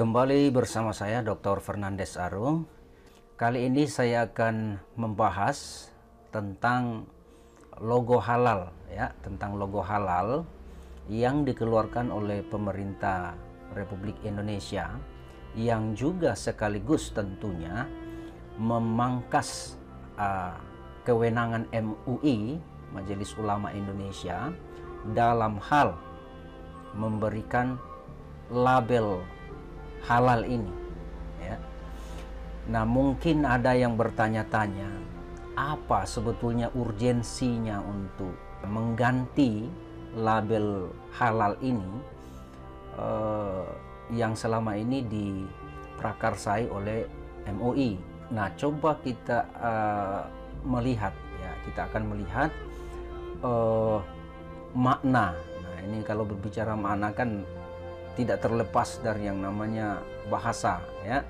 Kembali bersama saya Dr. Fernandes Arung. Kali ini saya akan membahas tentang logo halal tentang logo halal yang dikeluarkan oleh pemerintah Republik Indonesia yang juga sekaligus tentunya memangkas kewenangan MUI, Majelis Ulama Indonesia, dalam hal memberikan label halal ini ya. Nah, mungkin ada yang bertanya-tanya, apa sebetulnya urgensinya untuk mengganti label halal ini yang selama ini diprakarsai oleh MUI. Nah, coba kita melihat ya, kita akan melihat makna. Nah, ini kalau berbicara makna kan tidak terlepas dari yang namanya bahasa ya.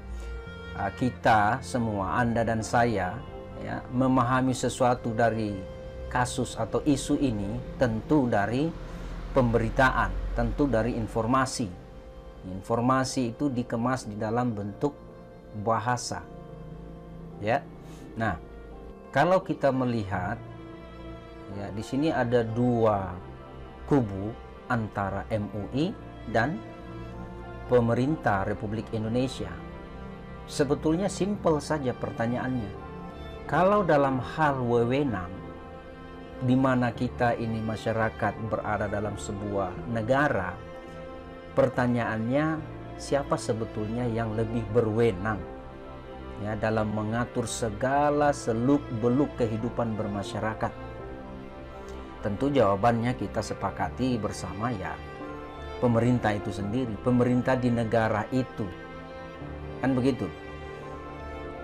Kita semua, Anda dan saya ya, memahami sesuatu dari kasus atau isu ini tentu dari pemberitaan, tentu dari informasi. Informasi itu dikemas di dalam bentuk bahasa ya. Nah, kalau kita melihat ya, di sini ada dua kubu antara MUI dan pemerintah Republik Indonesia. Sebetulnya simpel saja pertanyaannya. Kalau dalam hal wewenang, di mana kita ini masyarakat berada dalam sebuah negara, pertanyaannya siapa sebetulnya yang lebih berwenang ya dalam mengatur segala seluk-beluk kehidupan bermasyarakat? Tentu jawabannya kita sepakati bersama ya, pemerintah itu sendiri, pemerintah di negara itu, kan begitu.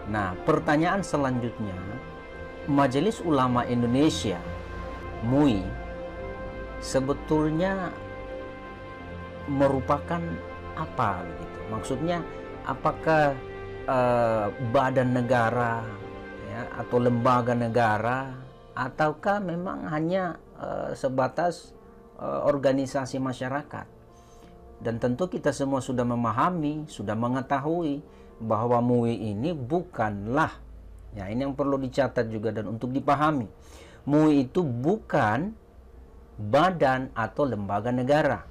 Nah, pertanyaan selanjutnya, Majelis Ulama Indonesia MUI sebetulnya merupakan apa gitu? Maksudnya apakah badan negara ya, atau lembaga negara, ataukah memang hanya sebatas organisasi masyarakat? Dan tentu kita semua sudah memahami, sudah mengetahui bahwa MUI ini bukanlah, ya ini yang perlu dicatat juga dan untuk dipahami, MUI itu bukan badan atau lembaga negara.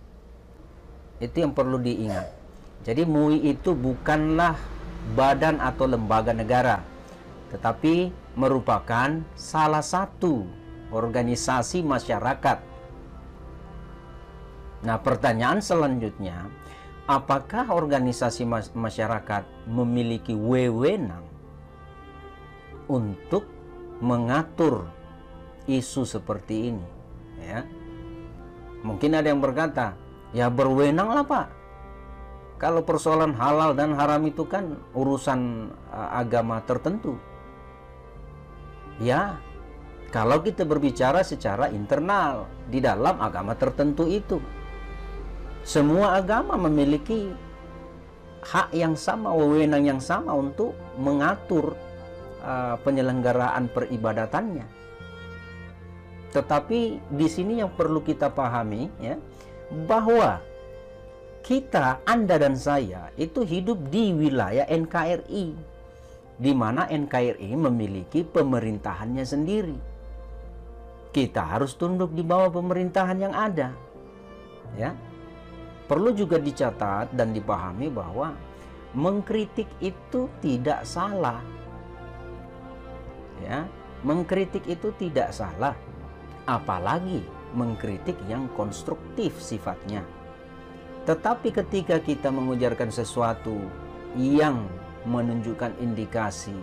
Itu yang perlu diingat. Jadi MUI itu bukanlah badan atau lembaga negara, tetapi merupakan salah satu organisasi masyarakat. Nah, pertanyaan selanjutnya, apakah organisasi masyarakat memiliki wewenang untuk mengatur isu seperti ini? Ya, mungkin ada yang berkata, ya berwenang lah Pak. Kalau persoalan halal dan haram itu kan urusan agama tertentu. Ya, kalau kita berbicara secara internal di dalam agama tertentu itu, semua agama memiliki hak yang sama, wewenang yang sama untuk mengatur penyelenggaraan peribadatannya. Tetapi di sini yang perlu kita pahami ya, bahwa kita, Anda dan saya itu hidup di wilayah NKRI, di mana NKRI memiliki pemerintahannya sendiri. Kita harus tunduk di bawah pemerintahan yang ada. Ya. Perlu juga dicatat dan dipahami bahwa mengkritik itu tidak salah. Ya, mengkritik itu tidak salah. Apalagi mengkritik yang konstruktif sifatnya. Tetapi ketika kita mengujarkan sesuatu yang menunjukkan indikasi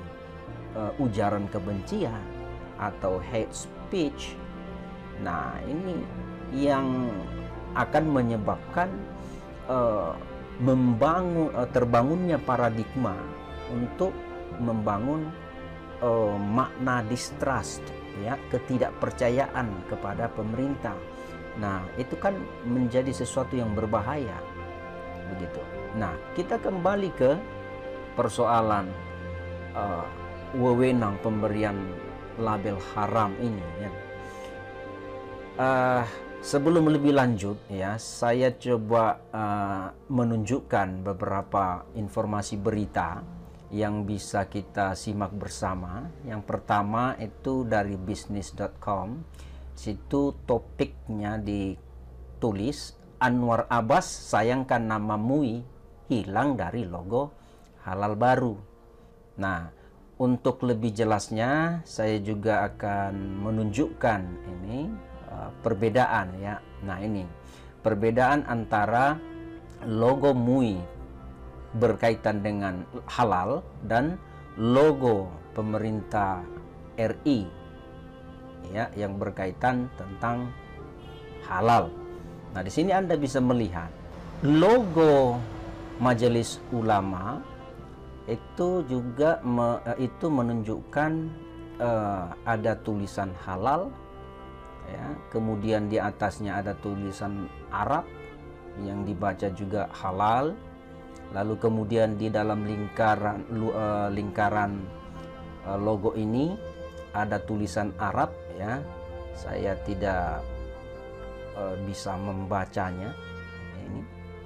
ujaran kebencian atau hate speech, nah ini yang akan menyebabkan terbangunnya paradigma untuk membangun makna distrust ya, ketidakpercayaan kepada pemerintah. Nah, itu kan menjadi sesuatu yang berbahaya begitu. Nah, kita kembali ke persoalan wewenang pemberian label haram ini ya. Sebelum lebih lanjut ya, saya coba menunjukkan beberapa informasi berita yang bisa kita simak bersama. Yang pertama itu dari bisnis.com. Situ topiknya ditulis, Anwar Abbas sayangkan nama MUI hilang dari logo halal baru. Nah, untuk lebih jelasnya saya juga akan menunjukkan ini perbedaan ya. Nah, ini perbedaan antara logo MUI berkaitan dengan halal dan logo pemerintah RI ya yang berkaitan tentang halal. Nah, di sini Anda bisa melihat logo Majelis Ulama itu juga itu menunjukkan ada tulisan halal ya, kemudian di atasnya ada tulisan Arab yang dibaca juga halal, lalu kemudian di dalam lingkaran logo ini ada tulisan Arab ya, saya tidak bisa membacanya. Ini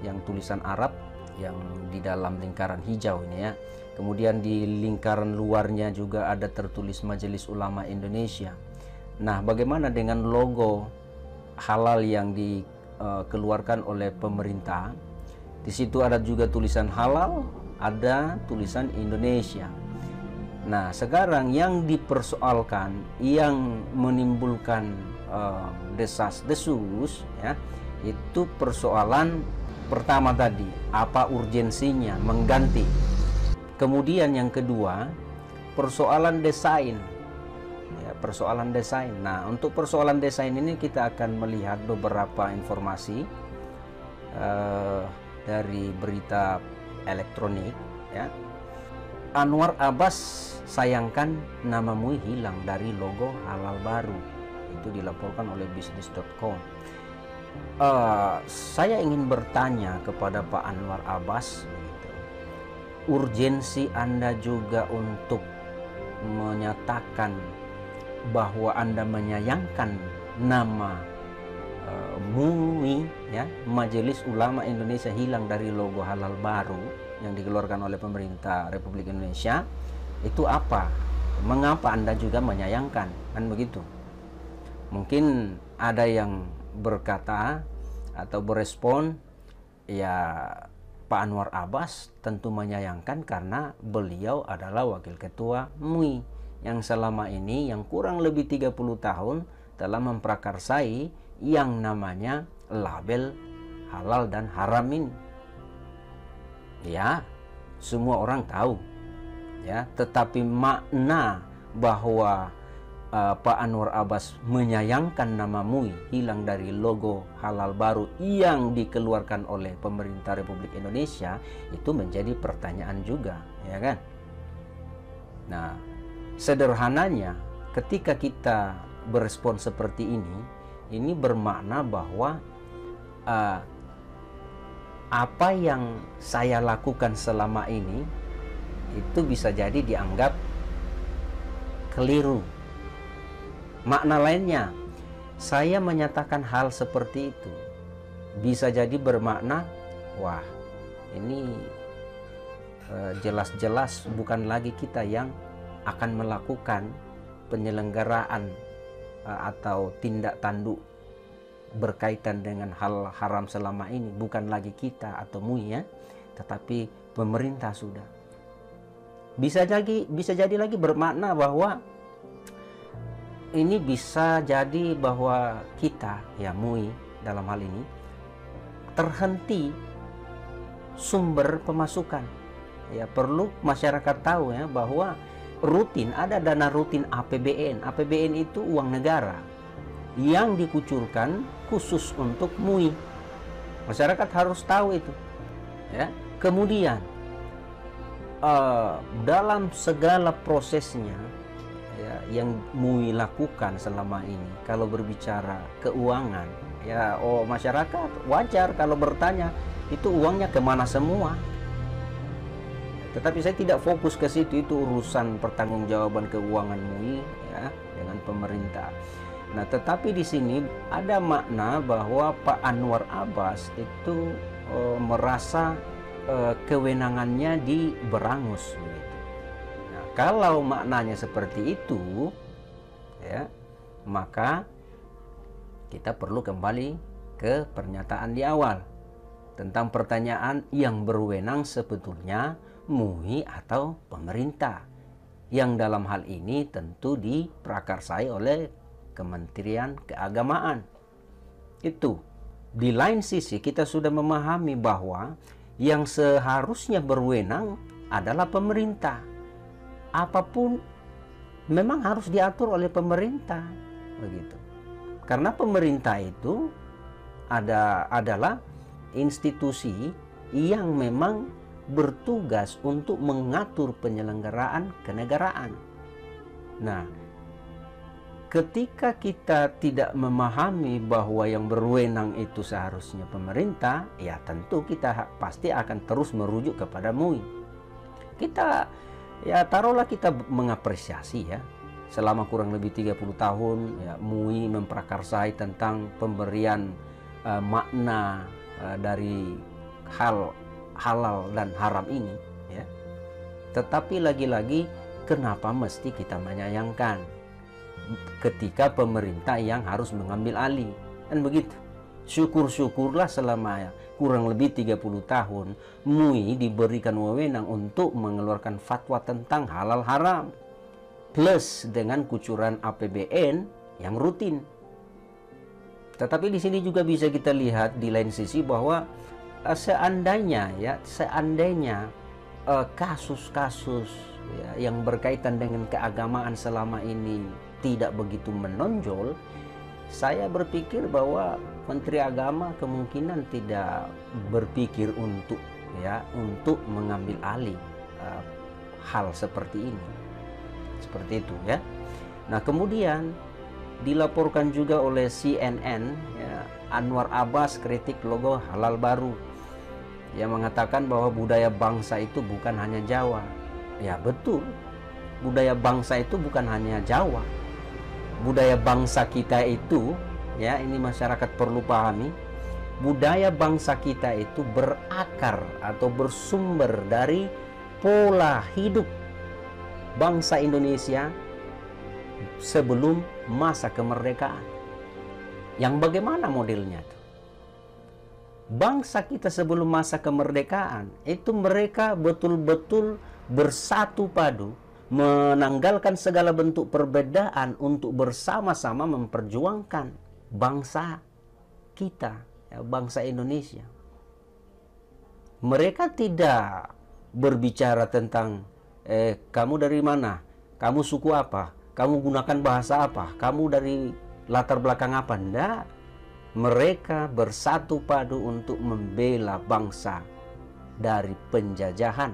yang tulisan Arab yang di dalam lingkaran hijau ini ya. Kemudian di lingkaran luarnya juga ada tertulis Majelis Ulama Indonesia. Nah, bagaimana dengan logo halal yang dikeluarkan oleh pemerintah? Di situ ada juga tulisan halal, ada tulisan Indonesia. Nah, sekarang yang dipersoalkan, yang menimbulkan desas-desus ya, itu persoalan pertama tadi, apa urgensinya mengganti. Kemudian yang kedua, persoalan desain. Ya, persoalan desain. Nah, untuk persoalan desain ini kita akan melihat beberapa informasi dari berita elektronik ya. Anwar Abbas sayangkan nama MUI hilang dari logo halal baru. Itu dilaporkan oleh bisnis.com. Saya ingin bertanya kepada Pak Anwar Abbas, urgensi Anda juga untuk menyatakan bahwa Anda menyayangkan nama MUI ya, Majelis Ulama Indonesia hilang dari logo halal baru yang dikeluarkan oleh pemerintah Republik Indonesia, itu apa? Mengapa Anda juga menyayangkan? Kan begitu. Mungkin ada yang berkata atau berespon, ya Pak Anwar Abbas tentu menyayangkan karena beliau adalah wakil ketua MUI yang selama ini yang kurang lebih 30 tahun telah memprakarsai yang namanya label halal dan haram ini. Ya, semua orang tahu. Ya, tetapi makna bahwa Pak Anwar Abbas menyayangkan nama MUI hilang dari logo halal baru yang dikeluarkan oleh pemerintah Republik Indonesia itu menjadi pertanyaan juga, ya kan? Nah, sederhananya ketika kita berespon seperti ini bermakna bahwa apa yang saya lakukan selama ini itu bisa jadi dianggap keliru. Makna lainnya, saya menyatakan hal seperti itu bisa jadi bermakna, wah ini jelas-jelas bukan lagi kita yang akan melakukan penyelenggaraan atau tindak tanduk berkaitan dengan hal haram selama ini, bukan lagi kita atau MUI ya, tetapi pemerintah sudah. Bisa jadi lagi bermakna bahwa ini bisa jadi bahwa kita ya MUI dalam hal ini terhenti sumber pemasukan. Ya, perlu masyarakat tahu ya bahwa rutin ada dana rutin APBN. APBN itu uang negara yang dikucurkan khusus untuk MUI. Masyarakat harus tahu itu. Ya. Kemudian dalam segala prosesnya ya, yang MUI lakukan selama ini, kalau berbicara keuangan, ya masyarakat wajar kalau bertanya itu uangnya kemana semua. Tetapi saya tidak fokus ke situ, itu urusan pertanggungjawaban keuangan MUI ya dengan pemerintah. Nah, tetapi di sini ada makna bahwa Pak Anwar Abbas itu merasa kewenangannya diberangus begitu. Nah, kalau maknanya seperti itu, ya, maka kita perlu kembali ke pernyataan di awal tentang pertanyaan yang berwenang sebetulnya MUI atau pemerintah, yang dalam hal ini tentu diprakarsai oleh Kementerian Keagamaan. Itu. Di lain sisi kita sudah memahami bahwa yang seharusnya berwenang adalah pemerintah. Apapun memang harus diatur oleh pemerintah, begitu. Karena pemerintah itu adalah institusi yang memang bertugas untuk mengatur penyelenggaraan kenegaraan. Nah, ketika kita tidak memahami bahwa yang berwenang itu seharusnya pemerintah, ya tentu kita pasti akan terus merujuk kepada MUI. Kita, ya taruhlah kita mengapresiasi ya, selama kurang lebih 30 tahun ya, MUI memprakarsai tentang pemberian makna dari hal halal dan haram ini ya. Tetapi lagi-lagi kenapa mesti kita menyayangkan ketika pemerintah yang harus mengambil alih, kan begitu. Syukur-syukurlah selama kurang lebih 30 tahun MUI diberikan wewenang untuk mengeluarkan fatwa tentang halal haram, plus dengan kucuran APBN yang rutin. Tetapi di sini juga bisa kita lihat di lain sisi bahwa seandainya kasus-kasus ya, yang berkaitan dengan keagamaan selama ini tidak begitu menonjol, saya berpikir bahwa Menteri Agama kemungkinan tidak berpikir untuk mengambil alih hal seperti ini. Seperti itu ya. Nah, kemudian dilaporkan juga oleh CNN ya, Anwar Abbas kritik logo halal baru. Yang mengatakan bahwa budaya bangsa itu bukan hanya Jawa. Ya betul, budaya bangsa itu bukan hanya Jawa. Budaya bangsa kita itu, ya ini masyarakat perlu pahami, budaya bangsa kita itu berakar atau bersumber dari pola hidup bangsa Indonesia sebelum masa kemerdekaan. Yang bagaimana modelnya tuh? Bangsa kita sebelum masa kemerdekaan itu mereka betul-betul bersatu padu, menanggalkan segala bentuk perbedaan untuk bersama-sama memperjuangkan bangsa kita, ya, bangsa Indonesia. Mereka tidak berbicara tentang kamu dari mana, kamu suku apa, kamu gunakan bahasa apa, kamu dari latar belakang apa. Tidak. Mereka bersatu padu untuk membela bangsa dari penjajahan.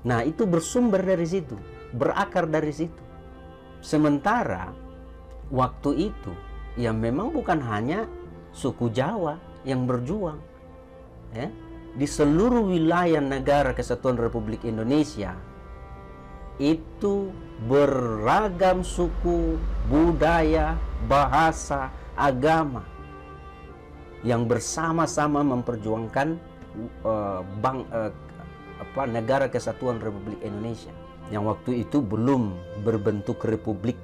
Nah, itu bersumber dari situ, berakar dari situ. Sementara waktu itu ya memang bukan hanya suku Jawa yang berjuang ya. Di seluruh wilayah negara Kesatuan Republik Indonesia itu beragam suku, budaya, bahasa, agama yang bersama-sama memperjuangkan negara Kesatuan Republik Indonesia yang waktu itu belum berbentuk republik,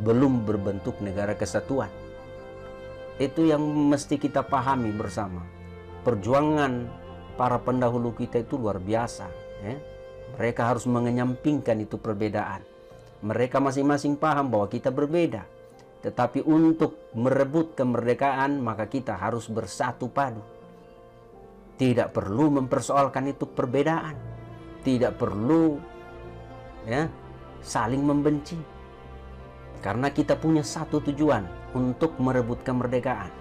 belum berbentuk negara kesatuan. Itu yang mesti kita pahami bersama. Perjuangan para pendahulu kita itu luar biasa ya. Mereka harus mengenyampingkan itu perbedaan. Mereka masing-masing paham bahwa kita berbeda, tetapi untuk merebut kemerdekaan maka kita harus bersatu padu. Tidak perlu mempersoalkan itu perbedaan, tidak perlu ya saling membenci, karena kita punya satu tujuan untuk merebut kemerdekaan.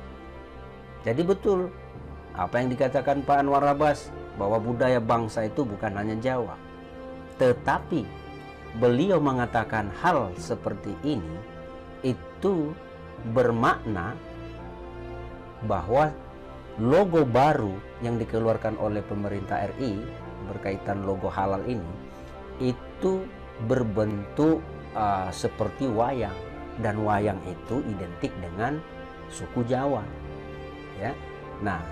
Jadi betul apa yang dikatakan Pak Anwar Abbas bahwa budaya bangsa itu bukan hanya Jawa, tetapi beliau mengatakan hal seperti ini itu bermakna bahwa logo baru yang dikeluarkan oleh pemerintah RI berkaitan logo halal ini itu berbentuk seperti wayang dan wayang itu identik dengan suku Jawa, ya. Nah,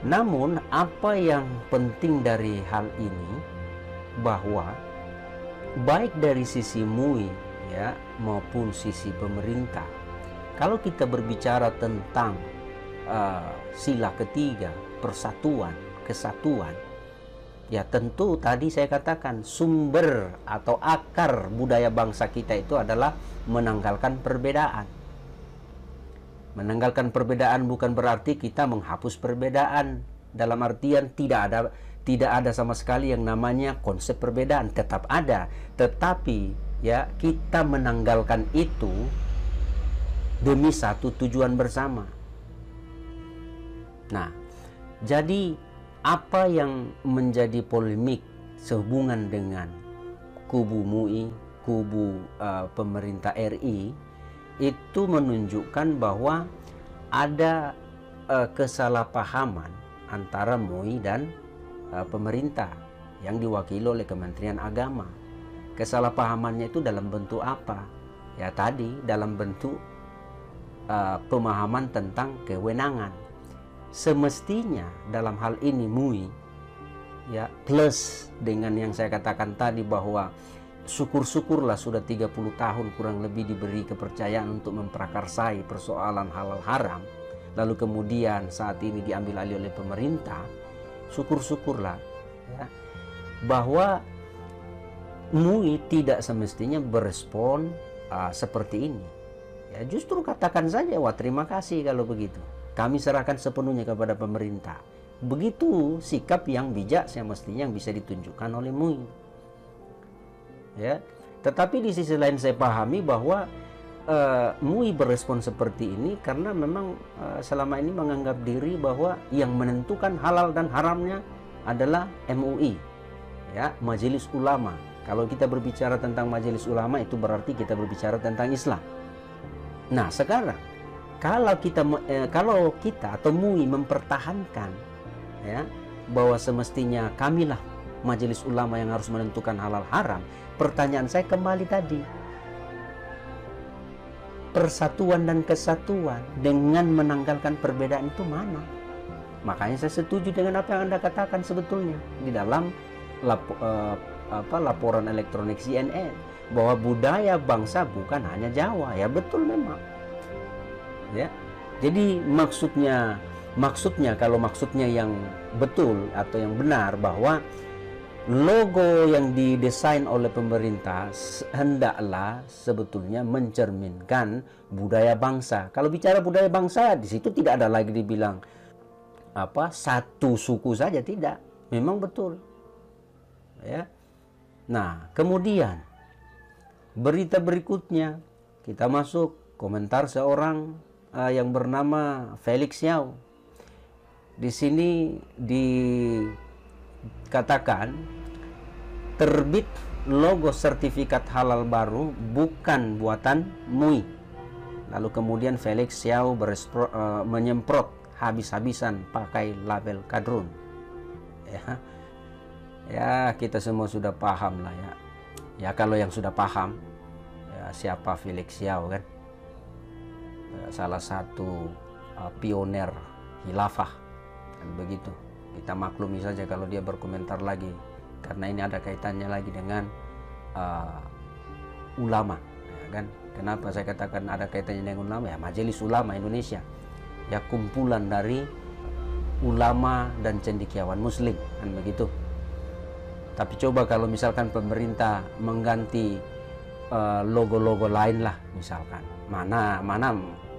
namun apa yang penting dari hal ini bahwa baik dari sisi MUI ya maupun sisi pemerintah, kalau kita berbicara tentang sila ketiga, persatuan, kesatuan, ya tentu tadi saya katakan sumber atau akar budaya bangsa kita itu adalah menanggalkan perbedaan. Menanggalkan perbedaan bukan berarti kita menghapus perbedaan, dalam artian tidak ada sama sekali yang namanya konsep perbedaan, tetap ada, tetapi ya kita menanggalkan itu demi satu tujuan bersama. Nah, jadi apa yang menjadi polemik sehubungan dengan kubu MUI, kubu pemerintah RI, itu menunjukkan bahwa ada kesalahpahaman antara MUI dan pemerintah yang diwakili oleh Kementerian Agama. Kesalahpahamannya itu dalam bentuk apa? Ya tadi dalam bentuk pemahaman tentang kewenangan. Semestinya dalam hal ini MUI ya plus dengan yang saya katakan tadi bahwa syukur-syukurlah sudah 30 tahun kurang lebih diberi kepercayaan untuk memprakarsai persoalan halal haram, lalu kemudian saat ini diambil alih oleh pemerintah. Syukur-syukurlah ya, bahwa MUI tidak semestinya berespon seperti ini. Ya justru katakan saja, wah terima kasih kalau begitu. Kami serahkan sepenuhnya kepada pemerintah. Begitu sikap yang bijak semestinya yang bisa ditunjukkan oleh MUI. Ya, tetapi di sisi lain saya pahami bahwa MUI berespon seperti ini karena memang selama ini menganggap diri bahwa yang menentukan halal dan haramnya adalah MUI, ya, Majelis Ulama. Kalau kita berbicara tentang Majelis Ulama itu berarti kita berbicara tentang Islam. Nah, sekarang kalau kita atau MUI mempertahankan ya bahwa semestinya kamilah Majelis Ulama yang harus menentukan halal haram, pertanyaan saya kembali tadi, persatuan dan kesatuan dengan menanggalkan perbedaan itu mana? Makanya saya setuju dengan apa yang Anda katakan sebetulnya di dalam laporan elektronik CNN bahwa budaya bangsa bukan hanya Jawa. Ya betul memang. Ya. Jadi maksudnya kalau maksudnya yang betul atau yang benar bahwa logo yang didesain oleh pemerintah hendaklah sebetulnya mencerminkan budaya bangsa. Kalau bicara budaya bangsa, di situ tidak ada lagi dibilang satu suku saja, tidak. Memang betul. Ya. Nah, kemudian berita berikutnya kita masuk komentar seorang yang bernama Felix Yao. Di sini dikatakan terbit logo sertifikat halal baru bukan buatan MUI. Lalu kemudian Felix Yao menyemprot habis-habisan pakai label kadrun. Ya kita semua sudah paham lah ya. Ya kalau yang sudah paham ya, siapa Felix Yao kan? Salah satu pioner khilafah kan begitu. Kita maklumi saja kalau dia berkomentar lagi, karena ini ada kaitannya lagi dengan ulama ya kan. Kenapa saya katakan ada kaitannya dengan ulama? Ya Majelis Ulama Indonesia ya, kumpulan dari ulama dan cendekiawan muslim kan begitu. Tapi coba kalau misalkan pemerintah mengganti logo-logo lain lah misalkan, mana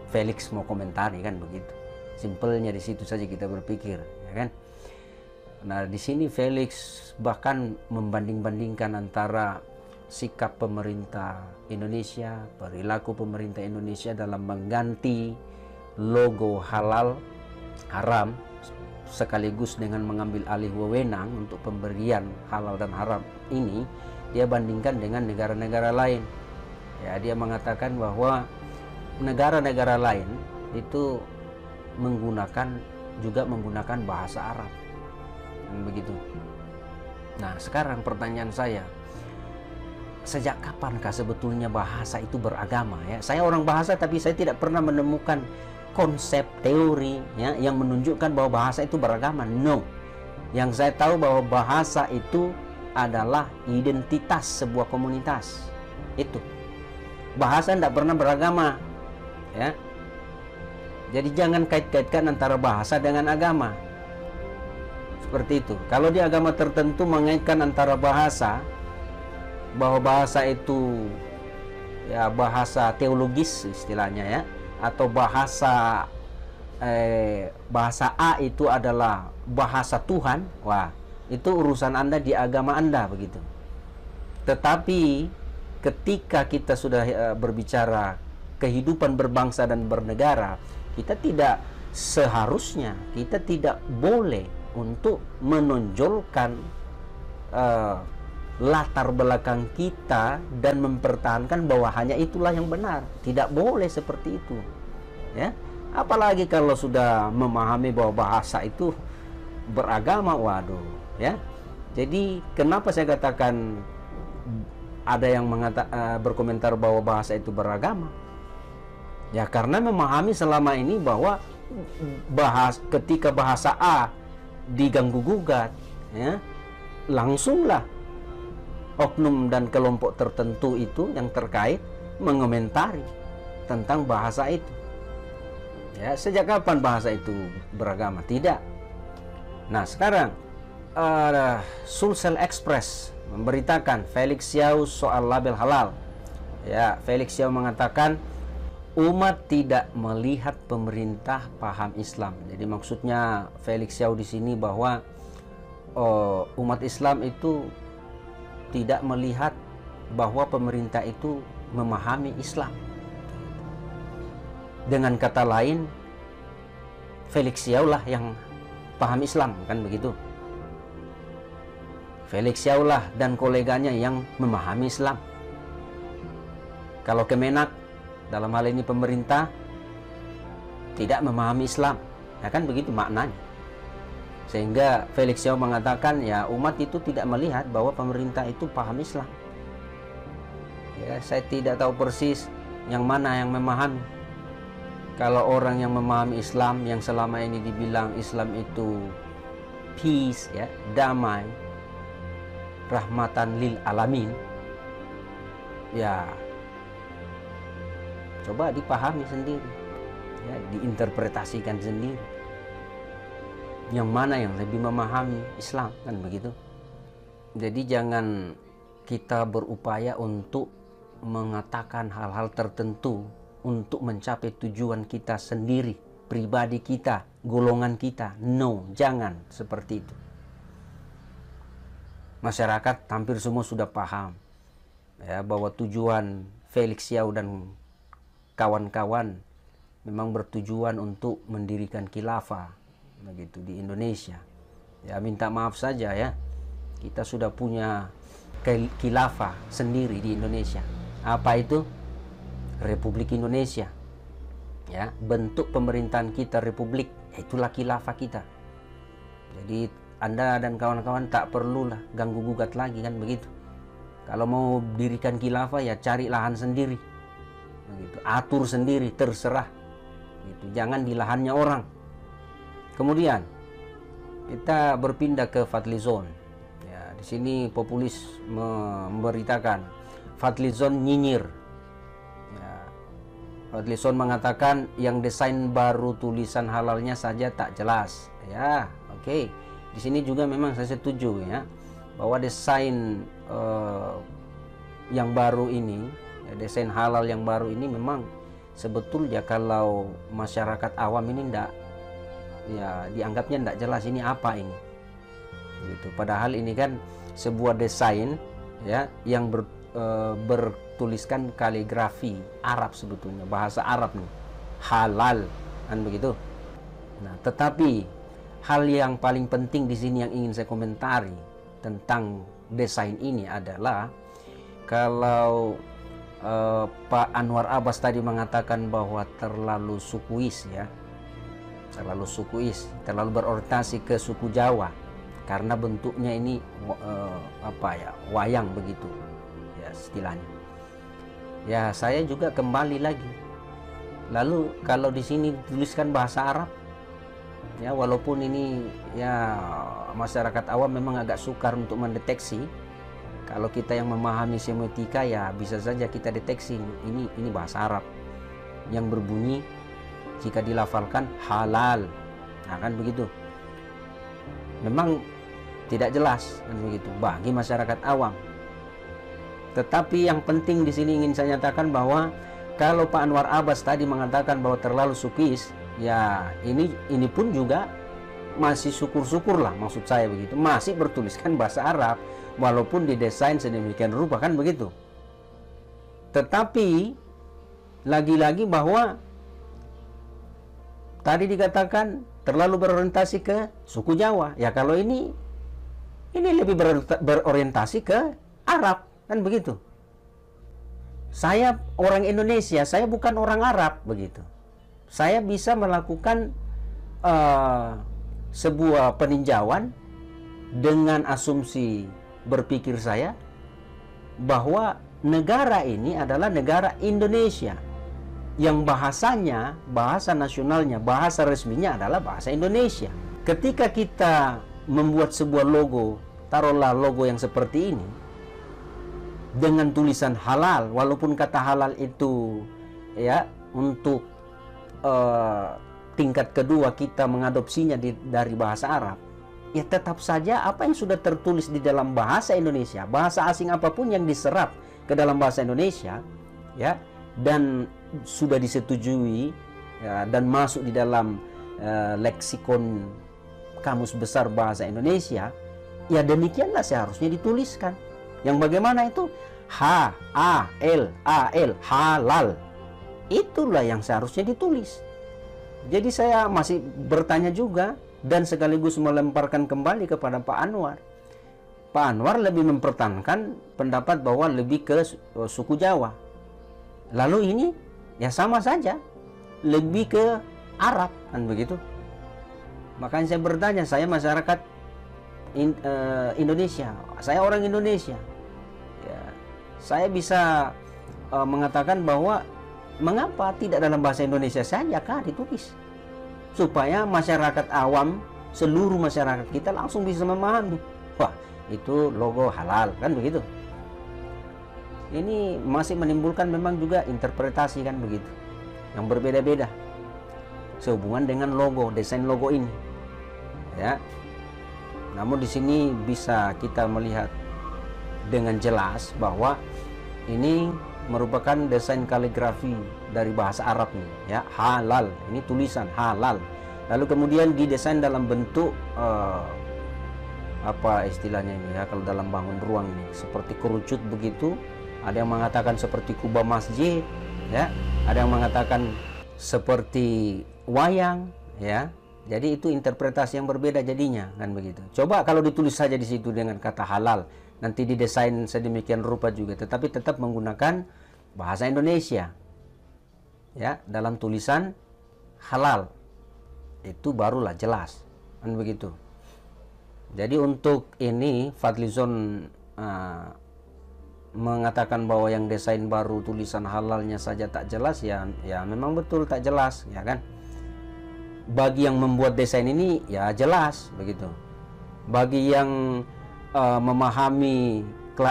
Felix mau komentari kan begitu. Simpelnya di situ saja kita berpikir ya kan. Nah di sini Felix bahkan membanding-bandingkan antara sikap pemerintah Indonesia, perilaku pemerintah Indonesia dalam mengganti logo halal haram sekaligus dengan mengambil alih wewenang untuk pemberian halal dan haram ini, dia bandingkan dengan negara-negara lain. Ya, dia mengatakan bahwa negara-negara lain itu menggunakan bahasa Arab. Dan begitu. Nah, sekarang pertanyaan saya, sejak kapankah sebetulnya bahasa itu beragama ya? Saya orang bahasa tapi saya tidak pernah menemukan konsep teori ya yang menunjukkan bahwa bahasa itu beragama. No. Yang saya tahu bahwa bahasa itu adalah identitas sebuah komunitas. Itu. Bahasa tidak pernah beragama ya. Jadi jangan kait-kaitkan antara bahasa dengan agama. Seperti itu. Kalau di agama tertentu mengaitkan antara bahasa, bahwa bahasa itu ya bahasa teologis istilahnya ya, atau bahasa A itu adalah bahasa Tuhan, wah itu urusan Anda di agama Anda begitu. Tetapi ketika kita sudah berbicara kehidupan berbangsa dan bernegara, kita tidak seharusnya, kita tidak boleh untuk menonjolkan latar belakang kita dan mempertahankan bahwa hanya itulah yang benar. Tidak boleh seperti itu ya. Apalagi kalau sudah memahami bahwa bahasa itu beragama, waduh ya. Jadi kenapa saya katakan ada yang berkomentar bahwa bahasa itu beragama? Ya karena memahami selama ini bahwa ketika bahasa A diganggu gugat ya, langsunglah oknum dan kelompok tertentu itu yang terkait mengomentari tentang bahasa itu. Ya, sejak kapan bahasa itu beragama? Tidak. Nah, sekarang Sulsel Express memberitakan Felix Xiao soal label halal. Ya, Felix Xiao mengatakan umat tidak melihat pemerintah paham Islam. Jadi maksudnya Felix Xiao di sini bahwa umat Islam itu tidak melihat bahwa pemerintah itu memahami Islam. Dengan kata lain, Felix Xiao lah yang paham Islam, kan begitu. Felix Xiao lah dan koleganya yang memahami Islam. Kalau Kemenak, dalam hal ini pemerintah, tidak memahami Islam, ya kan begitu maknanya. Sehingga Felix Xiao mengatakan ya umat itu tidak melihat bahwa pemerintah itu paham Islam. Ya, saya tidak tahu persis yang mana yang memahami. Kalau orang yang memahami Islam, yang selama ini dibilang Islam itu peace ya, damai, rahmatan lil alamin, ya coba dipahami sendiri ya, diinterpretasikan sendiri yang mana yang lebih memahami Islam, kan begitu. Jadi jangan kita berupaya untuk mengatakan hal-hal tertentu untuk mencapai tujuan kita sendiri, pribadi kita, golongan kita. No, jangan seperti itu. Masyarakat hampir semua sudah paham ya bahwa tujuan Felix Xiao dan kawan-kawan memang bertujuan untuk mendirikan khilafah begitu di Indonesia. Ya minta maaf saja ya, kita sudah punya khilafah sendiri di Indonesia. Apa itu? Republik Indonesia. Ya, bentuk pemerintahan kita republik, itulah khilafah kita. Jadi Anda dan kawan-kawan tak perlulah ganggu gugat lagi, kan begitu. Kalau mau dirikan khilafah ya cari lahan sendiri. Begitu, atur sendiri, terserah. Gitu. Jangan di lahannya orang. Kemudian kita berpindah ke Fadlizon. Ya, di sini populis memberitakan Fadlizon nyinyir. Ya, Fadlizon mengatakan yang desain baru tulisan halalnya saja tak jelas. Ya, oke. Di sini juga memang saya setuju ya bahwa desain yang baru ini, ya, desain halal yang baru ini memang sebetulnya kalau masyarakat awam ini ndak, ya dianggapnya ndak jelas ini apa ini, gitu. Padahal ini kan sebuah desain ya yang bertuliskan kaligrafi Arab, sebetulnya bahasa Arab nih, halal, kan begitu. Nah, tetapi hal yang paling penting di sini yang ingin saya komentari tentang desain ini adalah kalau Pak Anwar Abbas tadi mengatakan bahwa terlalu sukuis ya, terlalu sukuis, terlalu berorientasi ke suku Jawa karena bentuknya ini wayang begitu ya, istilahnya. Ya saya juga kembali lagi. Lalu kalau di sini dituliskan bahasa Arab, ya walaupun ini ya masyarakat awam memang agak sukar untuk mendeteksi. Kalau kita yang memahami semiotika ya bisa saja kita deteksi ini bahasa Arab yang berbunyi jika dilafalkan halal. Nah kan begitu. Memang tidak jelas kan begitu bagi masyarakat awam. Tetapi yang penting di sini ingin saya nyatakan bahwa kalau Pak Anwar Abbas tadi mengatakan bahwa terlalu sukis, ya ini pun juga masih syukur-syukur lah, maksud saya begitu, masih bertuliskan bahasa Arab walaupun didesain sedemikian rupa kan begitu. Tetapi lagi-lagi bahwa tadi dikatakan terlalu berorientasi ke suku Jawa. Ya kalau ini lebih berorientasi ke Arab kan begitu. Saya orang Indonesia, saya bukan orang Arab begitu. Saya bisa melakukan sebuah peninjauan dengan asumsi berpikir saya bahwa negara ini adalah negara Indonesia yang bahasanya, bahasa nasionalnya, bahasa resminya adalah bahasa Indonesia. Ketika kita membuat sebuah logo, taruhlah logo yang seperti ini dengan tulisan halal, walaupun kata halal itu ya untuk tingkat kedua kita mengadopsinya dari bahasa Arab, ya tetap saja apa yang sudah tertulis di dalam bahasa Indonesia, bahasa asing apapun yang diserap ke dalam bahasa Indonesia, ya, dan sudah disetujui ya, dan masuk di dalam leksikon kamus besar bahasa Indonesia, ya demikianlah seharusnya dituliskan. Yang bagaimana itu? H-A-L-A-L, halal. Itulah yang seharusnya ditulis. Jadi saya masih bertanya juga dan sekaligus melemparkan kembali kepada Pak Anwar. Pak Anwar lebih mempertahankan pendapat bahwa lebih ke suku Jawa. Lalu ini ya sama saja, lebih ke Arab kan begitu. Makanya saya bertanya, saya masyarakat Indonesia, saya orang Indonesia. Ya, saya bisa mengatakan bahwa mengapa tidak dalam bahasa Indonesia saja kah ditulis, supaya masyarakat awam, seluruh masyarakat kita langsung bisa memahami, wah itu logo halal kan begitu. Ini masih menimbulkan memang juga interpretasi kan begitu, yang berbeda-beda sehubungan dengan logo, desain logo ini, ya. Namun di sini bisa kita melihat dengan jelas bahwa ini merupakan desain kaligrafi dari bahasa Arab nih, ya, halal. Ini tulisan halal. Lalu kemudian didesain dalam bentuk apa istilahnya ini ya, kalau dalam bangun ruang ini seperti kerucut begitu. Ada yang mengatakan seperti kubah masjid, ya. Ada yang mengatakan seperti wayang, ya. Jadi itu interpretasi yang berbeda jadinya kan begitu. Coba kalau ditulis saja di situ dengan kata halal, nanti didesain sedemikian rupa juga, tetapi tetap menggunakan bahasa Indonesia, ya, dalam tulisan halal, itu barulah jelas kan begitu. Jadi untuk ini Fadlizon mengatakan bahwa yang desain baru tulisan halalnya saja tak jelas, ya memang betul tak jelas, ya kan. Bagi yang membuat desain ini ya jelas begitu. Bagi yang memahami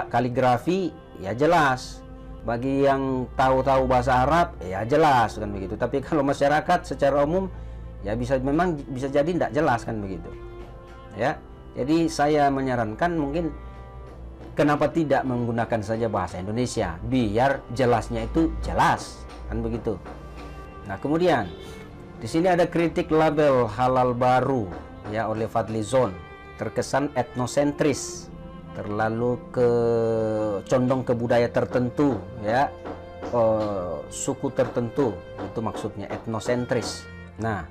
kaligrafi ya jelas. Bagi yang tahu-tahu bahasa Arab ya jelas kan begitu. Tapi kalau masyarakat secara umum ya memang bisa jadi tidak jelas kan begitu. Ya. Jadi saya menyarankan mungkin kenapa tidak menggunakan saja bahasa Indonesia biar jelasnya itu jelas kan begitu. Nah, kemudian di sini ada kritik label halal baru ya oleh Fadlizon, terkesan etnosentris, terlalu condong ke budaya tertentu, ya, suku tertentu, itu maksudnya etnosentris. Nah,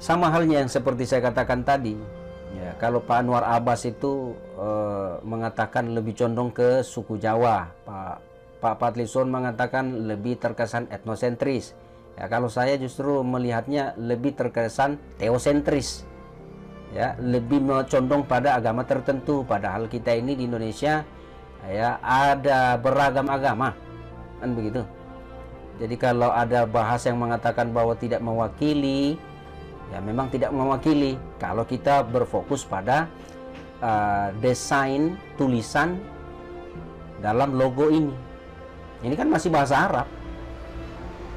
sama halnya yang seperti saya katakan tadi, ya, kalau Pak Anwar Abbas itu mengatakan lebih condong ke suku Jawa, Pak Fadlizon mengatakan lebih terkesan etnosentris. Ya, kalau saya justru melihatnya lebih terkesan teosentris, ya, lebih condong pada agama tertentu. Padahal kita ini di Indonesia ya, ada beragam agama, kan begitu. Jadi kalau ada bahasa yang mengatakan bahwa tidak mewakili, ya memang tidak mewakili. Kalau kita berfokus pada desain tulisan dalam logo ini kan masih bahasa Arab.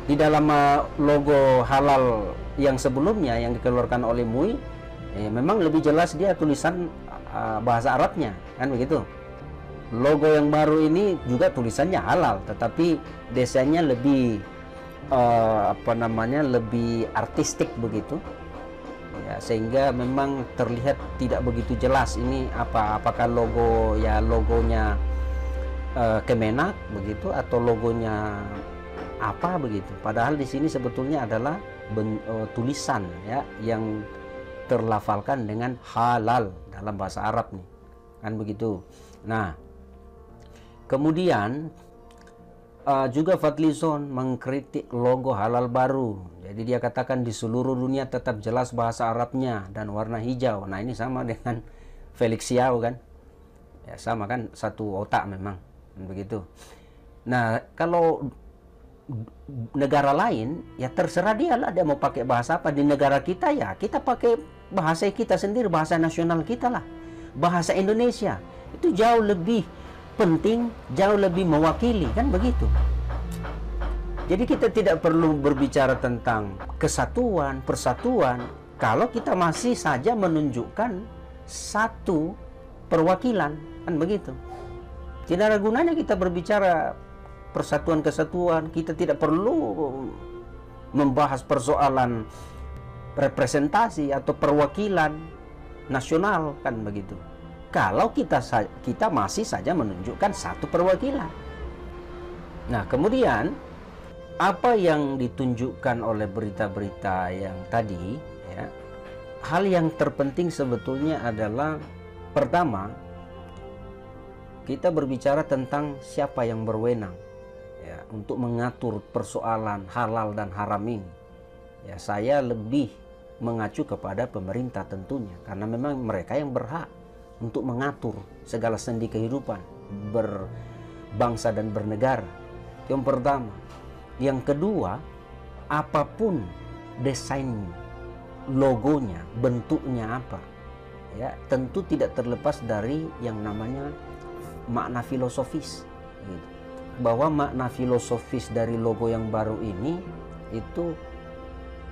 Di dalam logo halal yang sebelumnya yang dikeluarkan oleh MUI, memang lebih jelas dia tulisan bahasa Arabnya, kan begitu. Logo yang baru ini juga tulisannya halal, tetapi desainnya lebih lebih artistik begitu, ya, sehingga memang terlihat tidak begitu jelas ini apakah logonya Kemenak begitu atau logonya apa begitu. Padahal di sini sebetulnya adalah tulisan, ya, yang terlafalkan dengan halal dalam bahasa Arab nih, kan begitu. Nah, kemudian juga Fadlizon mengkritik logo halal baru. Jadi dia katakan di seluruh dunia tetap jelas bahasa Arabnya dan warna hijau. Nah, ini sama dengan Felix Xiao kan? Ya sama kan, satu otak memang, begitu. Nah, kalau negara lain ya terserah dia lah, dia mau pakai bahasa apa. Di negara kita ya kita pakai bahasa kita sendiri, bahasa nasional kita lah, bahasa Indonesia. Itu jauh lebih penting, jauh lebih mewakili, kan begitu. Jadi kita tidak perlu berbicara tentang kesatuan, persatuan kalau kita masih saja menunjukkan satu perwakilan, kan begitu. Tidak ada gunanya kita berbicara persatuan kesatuan. Kita tidak perlu membahas persoalan representasi atau perwakilan nasional, kan begitu, kalau kita masih saja menunjukkan satu perwakilan. Nah, kemudian apa yang ditunjukkan oleh berita-berita yang tadi, ya, hal yang terpenting sebetulnya adalah pertama, kita berbicara tentang siapa yang berwenang, ya, untuk mengatur persoalan halal dan haram ini. Ya, saya lebih mengacu kepada pemerintah tentunya, karena memang mereka yang berhak untuk mengatur segala sendi kehidupan berbangsa dan bernegara. Yang pertama. Yang kedua, apapun desain logonya, bentuknya apa, ya, tentu tidak terlepas dari yang namanya makna filosofis, gitu. Bahwa makna filosofis dari logo yang baru ini itu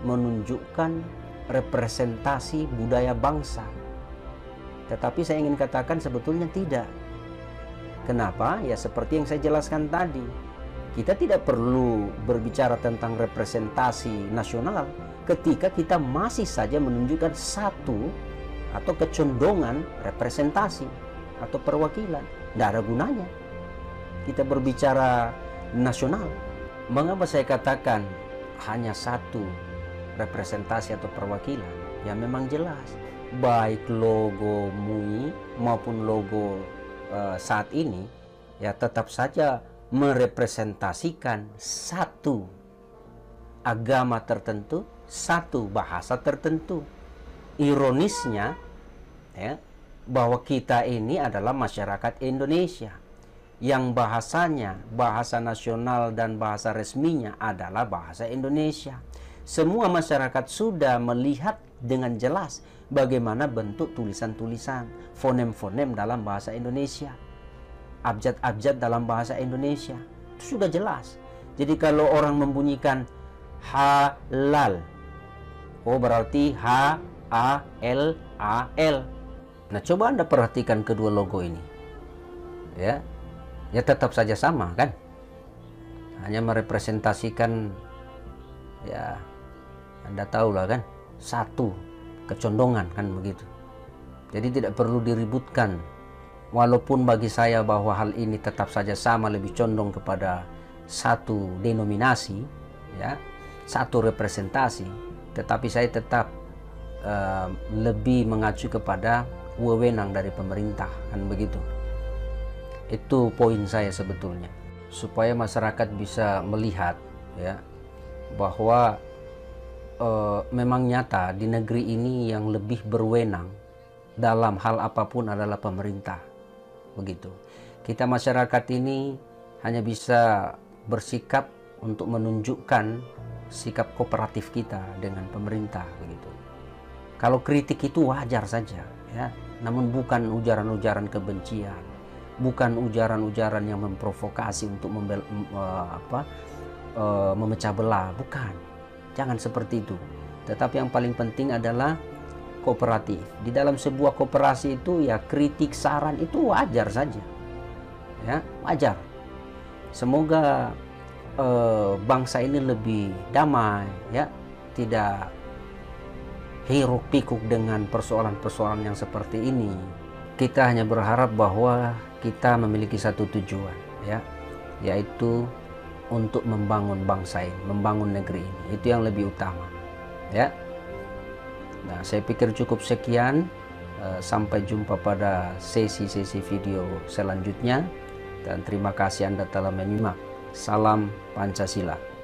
menunjukkan representasi budaya bangsa. Tetapi saya ingin katakan sebetulnya tidak. Kenapa? Ya seperti yang saya jelaskan tadi. Kita tidak perlu berbicara tentang representasi nasional ketika kita masih saja menunjukkan satu atau kecondongan representasi atau perwakilan. Tidak ada gunanya kita berbicara nasional. Mengapa saya katakan hanya satu representasi atau perwakilan? Ya memang jelas, baik logo MUI maupun logo saat ini ya tetap saja merepresentasikan satu agama tertentu, satu bahasa tertentu. Ironisnya, ya, bahwa kita ini adalah masyarakat Indonesia yang bahasanya, bahasa nasional dan bahasa resminya adalah bahasa Indonesia. Semua masyarakat sudah melihat dengan jelas bagaimana bentuk tulisan-tulisan, fonem-fonem dalam bahasa Indonesia, abjad-abjad dalam bahasa Indonesia. Itu sudah jelas. Jadi kalau orang membunyikan halal, oh berarti H-A-L-A-L. Nah, coba Anda perhatikan kedua logo ini. Ya tetap saja sama kan? Hanya merepresentasikan, ya Anda tahulah kan, satu kecondongan kan begitu. Jadi tidak perlu diributkan. Walaupun bagi saya bahwa hal ini tetap saja sama, lebih condong kepada satu denominasi, ya, satu representasi, tetapi saya tetap lebih mengacu kepada wewenang dari pemerintah, kan begitu. Itu poin saya sebetulnya, supaya masyarakat bisa melihat, ya, bahwa memang nyata di negeri ini yang lebih berwenang dalam hal apapun adalah pemerintah, begitu. Kita masyarakat ini hanya bisa bersikap untuk menunjukkan sikap kooperatif kita dengan pemerintah begitu. Kalau kritik itu wajar saja, ya, namun bukan ujaran-ujaran kebencian, bukan ujaran-ujaran yang memprovokasi untuk memecah belah, bukan. Jangan seperti itu. Tetapi yang paling penting adalah kooperatif. Di dalam sebuah koperasi itu ya kritik, saran itu wajar saja, ya, wajar. Semoga bangsa ini lebih damai, ya, tidak hiruk pikuk dengan persoalan-persoalan yang seperti ini. Kita hanya berharap bahwa kita memiliki satu tujuan, ya, yaitu untuk membangun bangsa ini, membangun negeri ini. Itu yang lebih utama, ya. Nah, saya pikir cukup sekian. Sampai jumpa pada sesi-sesi video selanjutnya. Dan terima kasih Anda telah menyimak. Salam Pancasila.